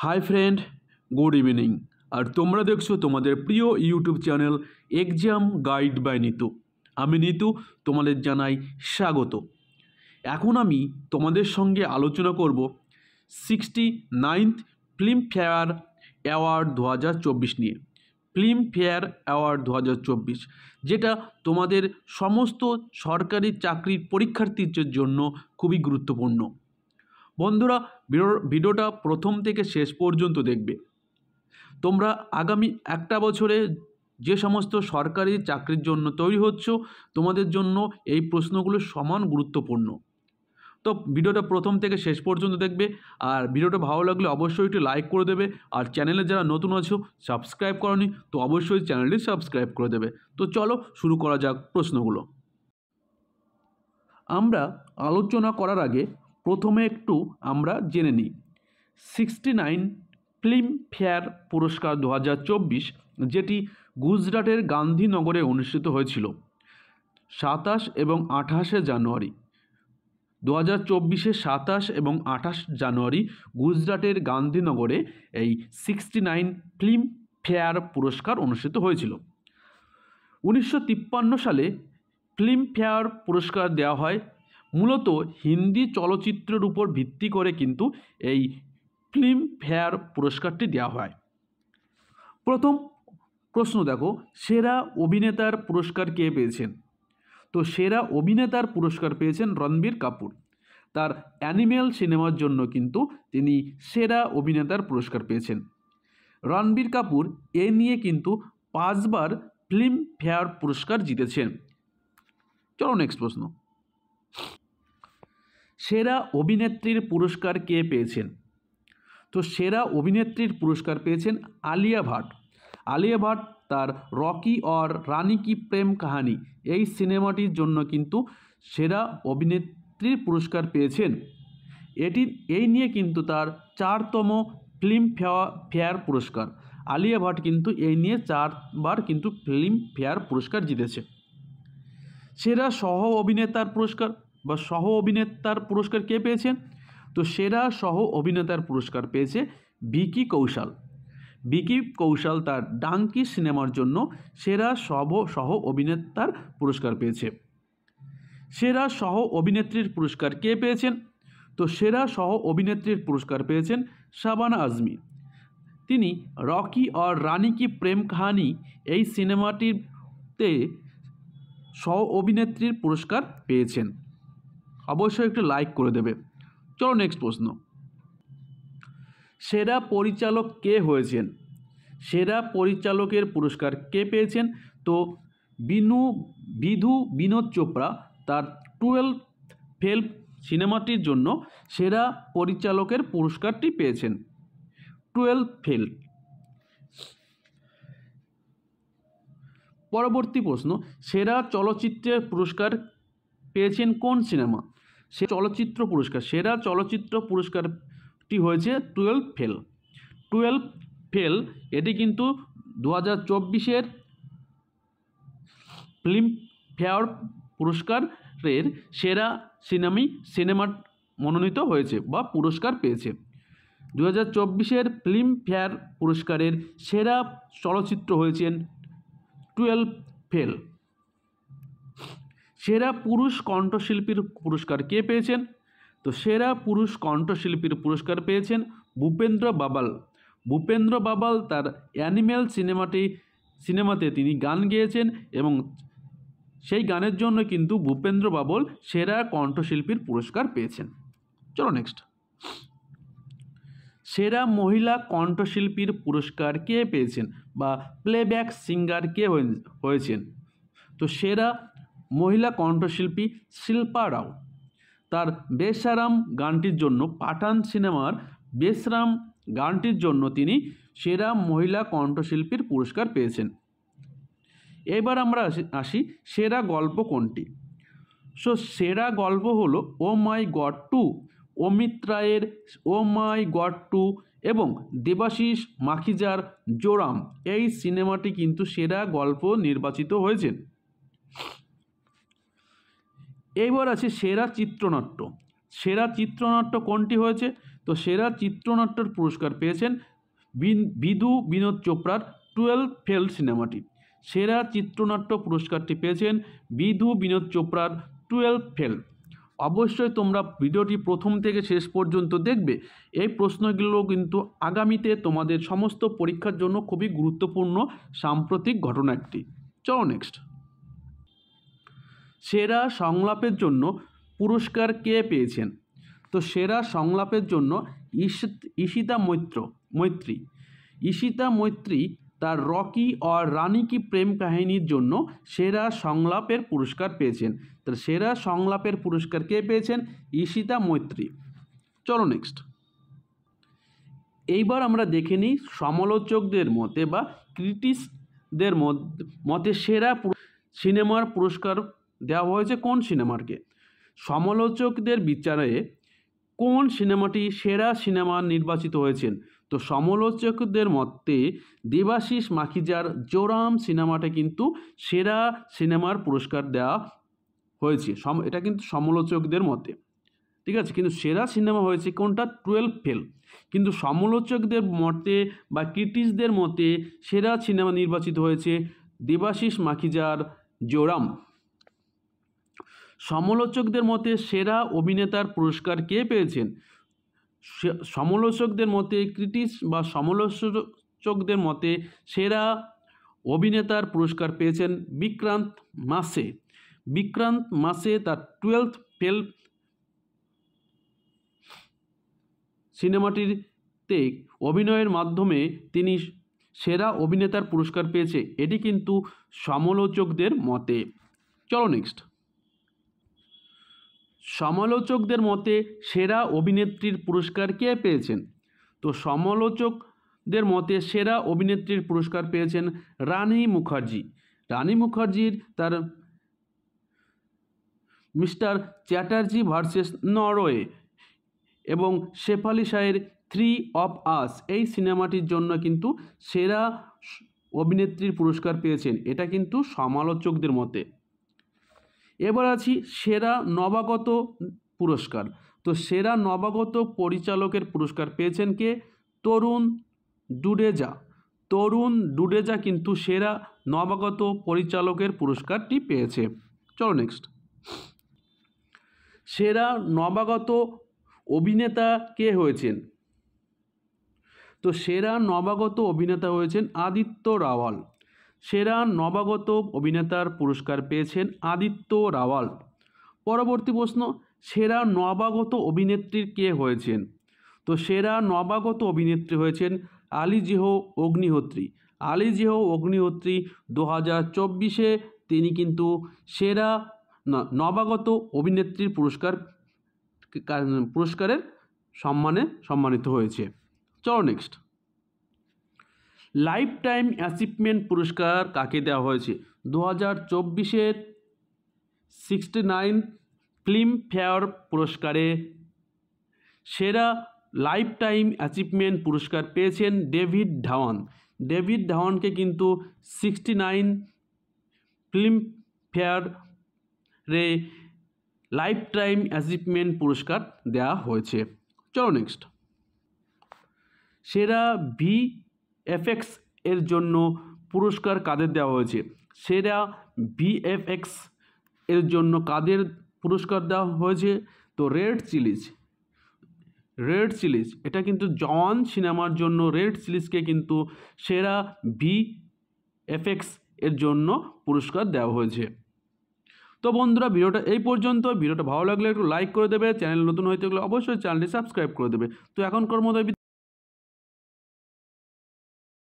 High friend, good evening. আর তোমরা দেখছো তোমাদের প্রিয় YouTube channel exam guide by Nitu. আমি নিতু, তোমাদের জানাই স্বাগত। এখন আমি তোমাদের সঙ্গে আলোচনা করব 69th ফিল্মফেয়ার অ্যাওয়ার্ড 2024 নিয়ে। ফিল্মফেয়ার অ্যাওয়ার্ড 2024 যেটা তোমাদের সমস্ত সরকারি চাকরির পরীক্ষার্থীদের জন্য খুবই গুরুত্বপূর্ণ। বন্ধুরা, ভিডিওটা প্রথম থেকে শেষ পর্যন্ত দেখবে। তোমরা আগামী একটা বছরে যে সমস্ত সরকারি চাকরির জন্য তৈরি হচ্ছ, তোমাদের জন্য এই প্রশ্নগুলো সমান গুরুত্বপূর্ণ। তো ভিডিওটা প্রথম থেকে শেষ পর্যন্ত দেখবে। আর ভিডিওটা ভালো লাগলে অবশ্যই একটু লাইক করে দেবে। আর চ্যানেলে যারা নতুন আছো, সাবস্ক্রাইব করোনি, তো অবশ্যই চ্যানেলটি সাবস্ক্রাইব করে দেবে। তো চলো শুরু করা যাক প্রশ্নগুলো। আমরা আলোচনা করার আগে প্রথমে একটু আমরা জেনে নিই 69 ফিল্মফেয়ার পুরস্কার 2024, যেটি গুজরাটের গান্ধীনগরে অনুষ্ঠিত হয়েছিল 27 এবং 28 জানুয়ারি। 2024 27 এবং 28 জানুয়ারি গুজরাটের গান্ধীনগরে এই 69 ফিল্মফেয়ার পুরস্কার অনুষ্ঠিত হয়েছিল। 1953 সালে ফিল্মফেয়ার পুরস্কার দেওয়া হয়। মূলত হিন্দি চলচ্চিত্রের উপর ভিত্তি করে কিন্তু এই ফিল্মফেয়ার পুরস্কারটি দেওয়া হয়। প্রথম প্রশ্ন দেখো, সেরা অভিনেতার পুরস্কার কে পেয়েছেন? তো সেরা অভিনেতার পুরস্কার পেয়েছেন রণবীর কাপুর। তার অ্যানিমেল সিনেমার জন্য কিন্তু তিনি সেরা অভিনেতার পুরস্কার পেয়েছেন। রণবীর কাপুর এ নিয়ে কিন্তু 5 বার ফিল্মফেয়ার পুরস্কার জিতেছেন। চলো নেক্সট প্রশ্ন, সেরা অভিনেত্রীর পুরস্কার কে পেয়েছেন? তো সেরা অভিনেত্রীর পুরস্কার পেয়েছেন আলিয়া ভাট। আলিয়া ভাট তার রকি और রানী কি প্রেম কাহানি এই সিনেমাটির জন্য কিন্তু সেরা অভিনেত্রীর পুরস্কার পেয়েছেন। এই নিয়ে কিন্তু তার 4তম ফিল্মফেয়ার পুরস্কার। আলিয়া ভাট কিন্তু এই নিয়ে 4 বার কিন্তু ফিল্মফেয়ার পুরস্কার জিতেছে। সেরা সহ অভিনেতার পুরস্কার বা সহ অভিনেতার পুরস্কার কে পেয়েছেন? তো সেরা সহ অভিনেতার পুরস্কার পেয়েছে ভিকি কৌশল। ভিকি কৌশল তার ডাঙ্কি সিনেমার জন্য সেরা সহ অভিনেতার পুরস্কার পেয়েছে। সেরা সহ অভিনেত্রীর পুরস্কার কে পেয়েছেন? তো সেরা সহ অভিনেত্রীর পুরস্কার পেয়েছেন শাবানা আজমি। তিনি রকি और রানী কি প্রেম কাহানি এই সিনেমাটিতে সহ অভিনেত্রীর পুরস্কার পেয়েছেন। অবশ্যই একটু লাইক করে দেবে। চলো নেক্সট প্রশ্ন, সেরা পরিচালক কে হয়েছেন? সেরা পরিচালকের পুরস্কার কে পেয়েছেন? তো বিনোদ চোপড়া তার 12 ফেল সিনেমাটির জন্য সেরা পরিচালকের পুরস্কারটি পেয়েছেন। 12 ফেল। পরবর্তী প্রশ্ন, সেরা চলচ্চিত্রের পুরস্কার পেয়েছেন কোন সিনেমা? সে চলচ্চিত্র পুরস্কার, সেরা চলচ্চিত্র পুরস্কারটি হয়েছে 12 ফেল। 12 ফেল এটি কিন্তু 2024 ফিল্মফেয়ার পুরস্কারের সেরা সিনেমা মনোনীত হয়েছে বা পুরস্কার পেয়েছে। 2024 ফিল্মফেয়ার পুরস্কারের সেরা চলচ্চিত্র হয়েছেন 12 ফেল। সেরা পুরুষ কণ্ঠশিল্পীর পুরস্কার কে পেয়েছেন? তো সেরা পুরুষ কণ্ঠশিল্পীর পুরস্কার পেয়েছেন ভূপেন্দ্র বাবাল। ভূপেন্দ্র বাবাল তার অ্যানিমেল সিনেমাতে তিনি গান গেয়েছেন এবং সেই গানের জন্য কিন্তু ভূপেন্দ্র বাবল সেরা কণ্ঠশিল্পীর পুরস্কার পেয়েছেন। চলো নেক্সট, সেরা মহিলা কণ্ঠশিল্পীর পুরস্কার কে পেয়েছেন বা প্লেব্যাক সিঙ্গার কে হয়েছেন? তো সেরা মহিলা কণ্ঠশিল্পী শিল্পা রাও। তার বেসারাম গানটির জন্য, পাঠান সিনেমার বেসারাম গানটির জন্য তিনি সেরা মহিলা কণ্ঠশিল্পীর পুরস্কার পেয়েছেন। এবার আমরা আসি সেরা গল্প কোনটি? সেরা গল্প হলো ও মাই গড 2, অমিত রায়ের ও মাই গড 2 এবং দেবাশিস মাখিজার জোরাম এই সিনেমাটি কিন্তু সেরা গল্প নির্বাচিত হয়েছে। এবার আছে সেরা চিত্রনাট্য। সেরা চিত্রনাট্য কোনটি হয়েছে? তো সেরা চিত্রনাট্যের পুরস্কার পেয়েছেন বিধু বিনোদ চোপড়ার 12 ফেল সিনেমাটি। সেরা চিত্রনাট্য পুরস্কারটি পেয়েছেন বিধু বিনোদ চোপড়ার 12 ফেল। অবশ্যই তোমরা ভিডিওটি প্রথম থেকে শেষ পর্যন্ত দেখবে। এই প্রশ্নগুলো কিন্তু আগামীতে তোমাদের সমস্ত পরীক্ষার জন্য খুবই গুরুত্বপূর্ণ সাম্প্রতিক ঘটনা একটি। চলো নেক্সট। সেরা সংলাপের জন্য পুরস্কার কে পেয়েছেন? তো সেরা সংলাপের জন্য ঈশিতা মৈত্রী। ঈশিতা মৈত্রী তার রকি और রানী কি প্রেম কাহিনীর জন্য সেরা সংলাপের পুরস্কার পেয়েছেন। তার সেরা সংলাপের পুরস্কার কে পেয়েছেন? ঈশিতা মৈত্রী। চলো নেক্সট। এইবার আমরা দেখে নিই সমালোচকদের মতে বা ক্রিটিক্সদের মতে সেরা সিনেমার পুরস্কার দেওয়া হয়েছে কোন সিনেমাকে। সমালোচকদের বিচারে কোন সিনেমাটি সেরা সিনেমা নির্বাচিত হয়েছেন? তো সমালোচকদের মতে দেবাশিস মাখিজার জোরাম সিনেমাটা কিন্তু সেরা সিনেমার পুরস্কার দেওয়া হয়েছে। এটা কিন্তু সমালোচকদের মতে, ঠিক আছে। কিন্তু সেরা সিনেমা হয়েছে কোনটা? 12 ফেল। কিন্তু সমালোচকদের মতে বা ক্রিটিক্সদের মতে সেরা সিনেমা নির্বাচিত হয়েছে দেবাশিস মাখিজার জোরাম। সমালোচকদের মতে সেরা অভিনেতার পুরস্কার কে পেয়েছেন? সমালোচকদের মতে ক্রিটিক্স বা সমালোচকদের মতে সেরা অভিনেতার পুরস্কার পেয়েছেন বিক্রান্ত মাসে। বিক্রান্ত মাসে তার 12 ফেল সিনেমাটিতে অভিনয়ের মাধ্যমে তিনি সেরা অভিনেতার পুরস্কার পেয়েছে, এটি কিন্তু সমালোচকদের মতে। চলো নেক্সট। সমালোচকদের মতে সেরা অভিনেত্রীর পুরস্কার কে পেয়েছেন? তো সমালোচকদের মতে সেরা অভিনেত্রীর পুরস্কার পেয়েছেন রানী মুখার্জি। রানী মুখার্জির তার মিস্টার চ্যাটার্জি ভার্সেস নরওয়ে এবং শেফালি শাহের 3 of us এই সিনেমাটির জন্য কিন্তু সেরা অভিনেত্রীর পুরস্কার পেয়েছেন, এটা কিন্তু সমালোচকদের মতে। এবার আছি সেরা নবাগত পুরস্কার। তো সেরা নবাগত পরিচালকের পুরস্কার পেয়েছেন কে? তরুণ ডুডেজা। তরুণ ডুডেজা কিন্তু সেরা নবাগত পরিচালকের পুরস্কারটি পেয়েছে। চলো নেক্সট। সেরা নবাগত অভিনেতা কে হয়েছেন? তো সেরা নবাগত অভিনেতা হয়েছেন আদিত্য রাওয়াল। সেরা নবাগত অভিনেতার পুরস্কার পেয়েছেন আদিত্য রাওয়াল। পরবর্তী প্রশ্ন, সেরা নবাগত অভিনেত্রী কে হয়েছেন? তো সেরা নবাগত অভিনেত্রী হয়েছেন আলিজেহ অগ্নিহোত্রী। আলিজেহ অগ্নিহোত্রী 2024-এ তিনি কিন্তু সেরা নবাগত অভিনেত্রীর পুরস্কারের সম্মানিত হয়েছে। চলো নেক্সট। লাইফ টাইম অ্যাচিভমেন্ট পুরস্কার কাকে দেওয়া হয়েছে? 2024-এর 69 ফিল্মফেয়ার পুরস্কারে সেরা লাইফ টাইম অ্যাচিভমেন্ট পুরস্কার পেয়েছেন ডেভিড ধাওয়ান। ডেভিড ধাওয়ানকে কিন্তু 69 ফিল্মফেয়ারে লাইফ টাইম অ্যাচিভমেন্ট পুরস্কার দেওয়া হয়েছে। চলো নেক্সট। সেরা VFX এর জন্য পুরস্কার কাদের দেওয়া হয়েছে? সেরা VFX এর জন্য কাদের পুরস্কার দেওয়া হয়েছে? তো রেড চিলিজ এটা কিন্তু জওয়ান সিনেমার জন্য রেড চিলিজকে কিন্তু সেরা VFX এর জন্য পুরস্কার দেওয়া হয়েছে। তো বন্ধুরা ভিডিওটা এই পর্যন্ত। ভিডিওটা ভালো লাগলে একটু লাইক করে দেবে, চ্যানেল নতুন হয়ে থাকলে অবশ্যই চ্যানেলটি সাবস্ক্রাইব করে দেবে। তো এখনকার মতো